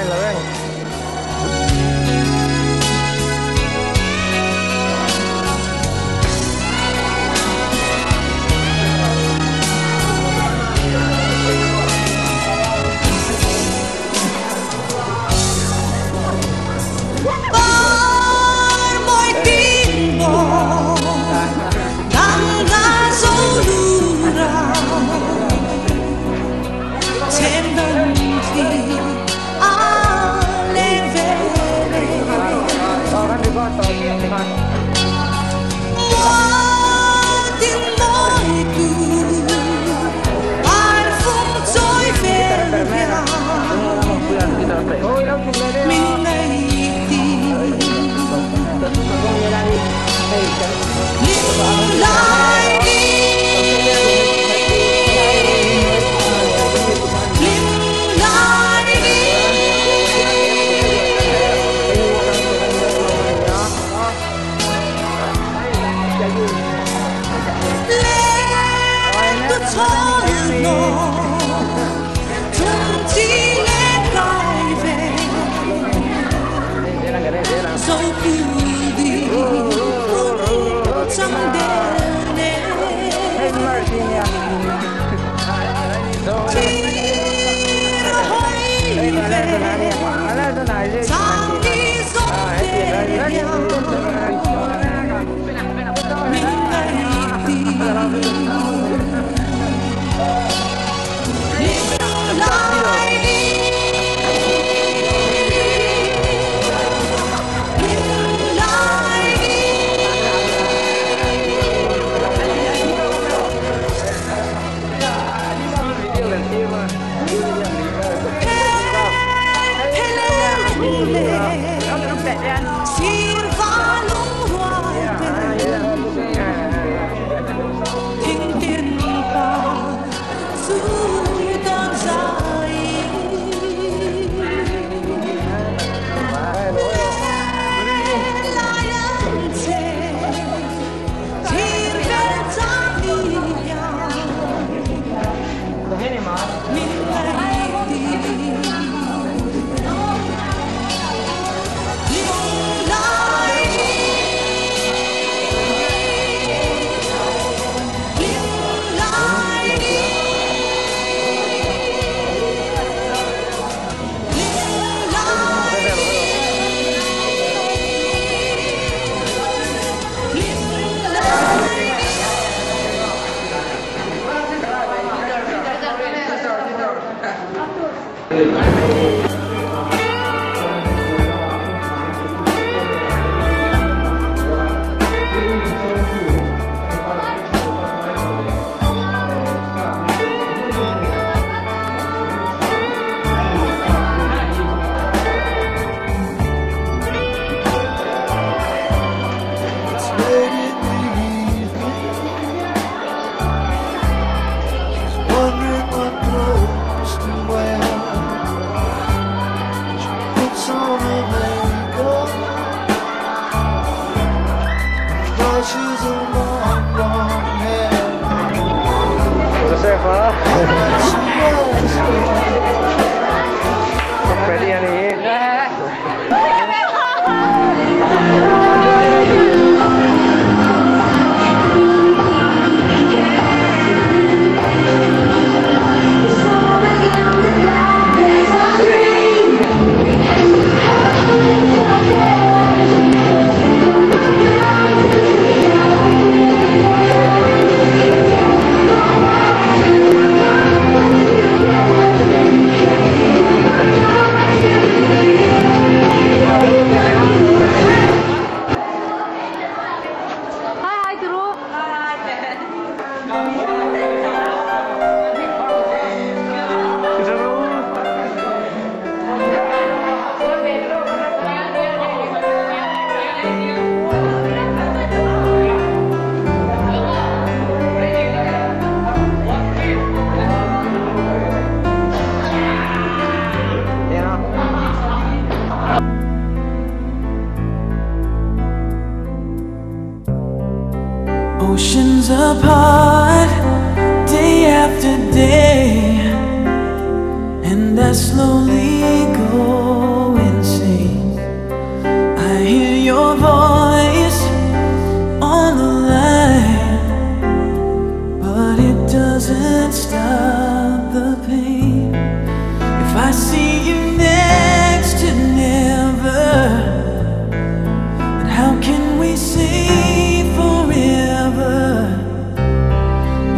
lên. that stop the pain. If I see you next to never, then how can we say forever?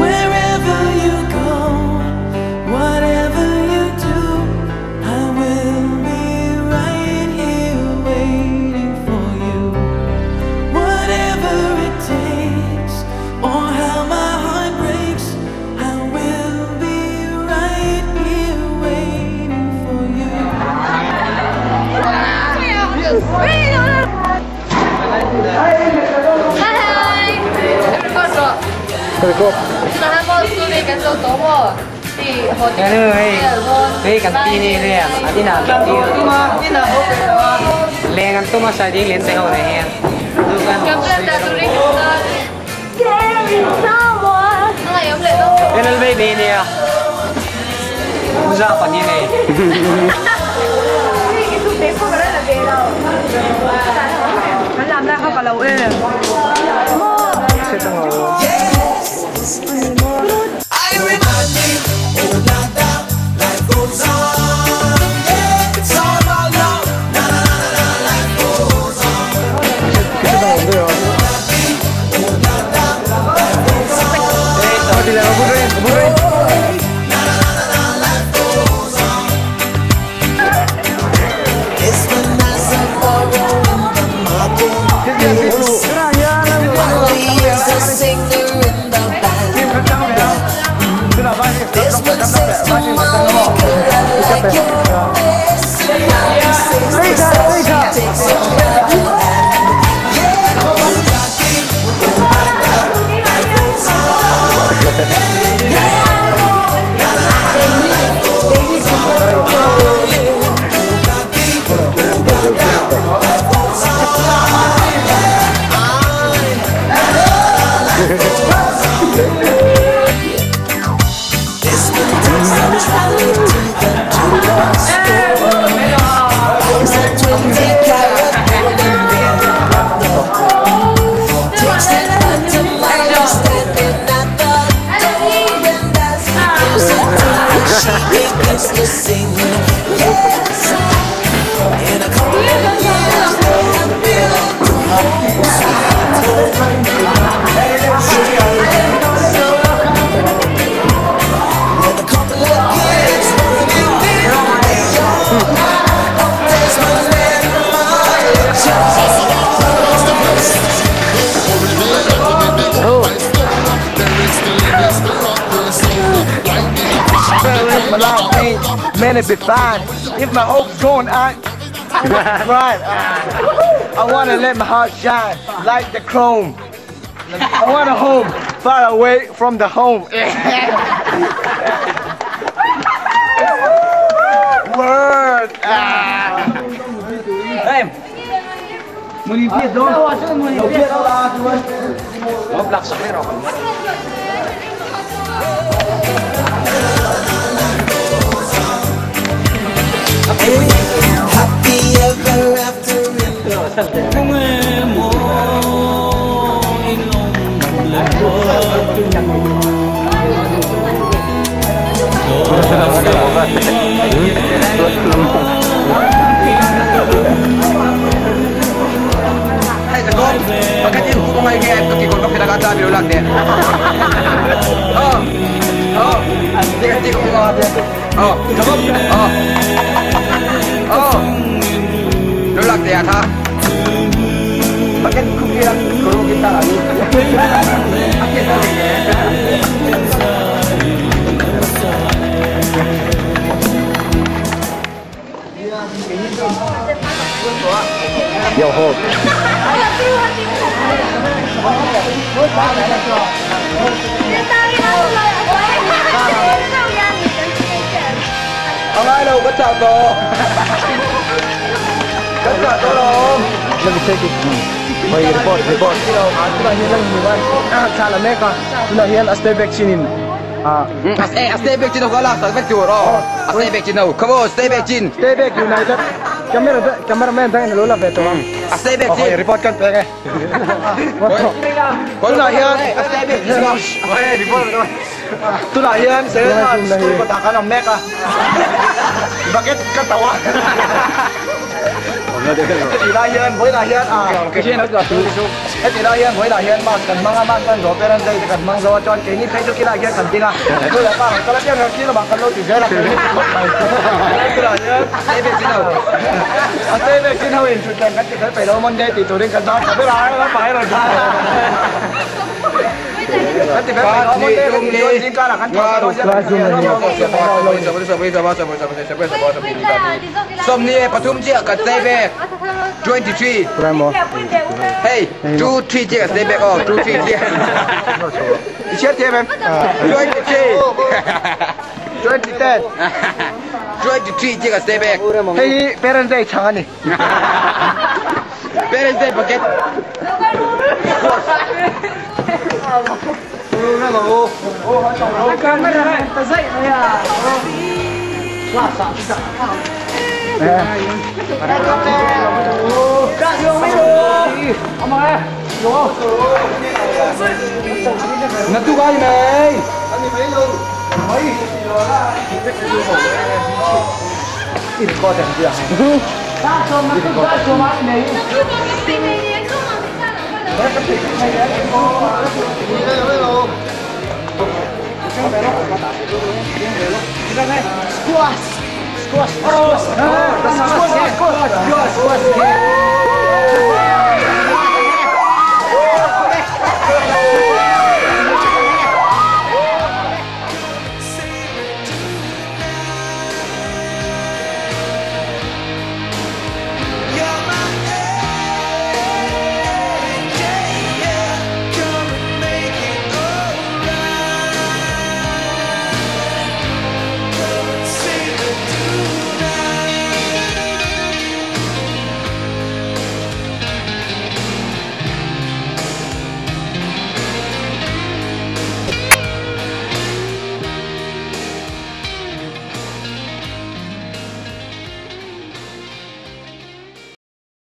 Wherever you go, whatever you do, I will be right here waiting for you. Whatever it takes, or how my heart breaks, I will be right here waiting for you. Đây cần tin đi đây à? Đi nào? Lên ăn tôm mà xài đi lên tay hậu này hen. Lên baby nè. Ra còn như này. Nó làm ra không cả lẩu ê. Man, it'd be fine if my oaks going out. Right. I want to let my heart shine like the chrome. I want a home far away from the home. Word. Hey. Muốn đi viết đâu? Đâu viết đâu là thôi. Nó lạc sẵn rồi. Happy ever after. Không em mơ in lòng nằm lệ Bakit yung kung may kaya ito kikon ko pinagkatabi ulang din. Hindi ko pinagkatabi. Sabab. Ulang din ha. Bakit kung kaya kurung kita lagi? Bakit lagi? Yo ho. Ông ai đâu có chào cô. Có chào cô đâu. Let me take it. May report. Ito lang hilang hiwan. Salah mereka. Sudah hilang stay back sinin. Stay back chin ko lang. Stay back chin. Stay back chin. Come on, stay back chin. Stay back United. Cameraman tayo nalulap ito. Stay back chin. Okay, report kan peke. Kung na yan, stay back chin. Okay, report. Tu lah yan, saya kan katakan ang meka. Bakit katawa? Thì đại hiện với đại hiện cái chuyện nó là thứ thế thì đại hiện với đại hiện mà cần mang mang cần rồi bên đây thì cần mang rồi cho cái như thế cho cái đại hiện cần tin à tôi là ba cái cái này kia là bằng cần lô thì dễ là cái này cái đại hiện Stay back trên đầu. thế về trên hậu hiện chủ trần cái cái phải đâu môn đây thì tôi đến cần đó phải là nó phải rồi cái thì phải đâu môn đây thì tôi xin ca là khán giả tôi sẽ Some near Patum Jia, stay back. 23. Hey, 2, 3 Jia, stay back. Oh, 2, 3 Jia. chết thêm em 23. 20 23 Jia, stay back. hey parents day chẳng anh Parents Day forget. Ta dậy rồi à. Nó tu cái này. ít có thể chưa squash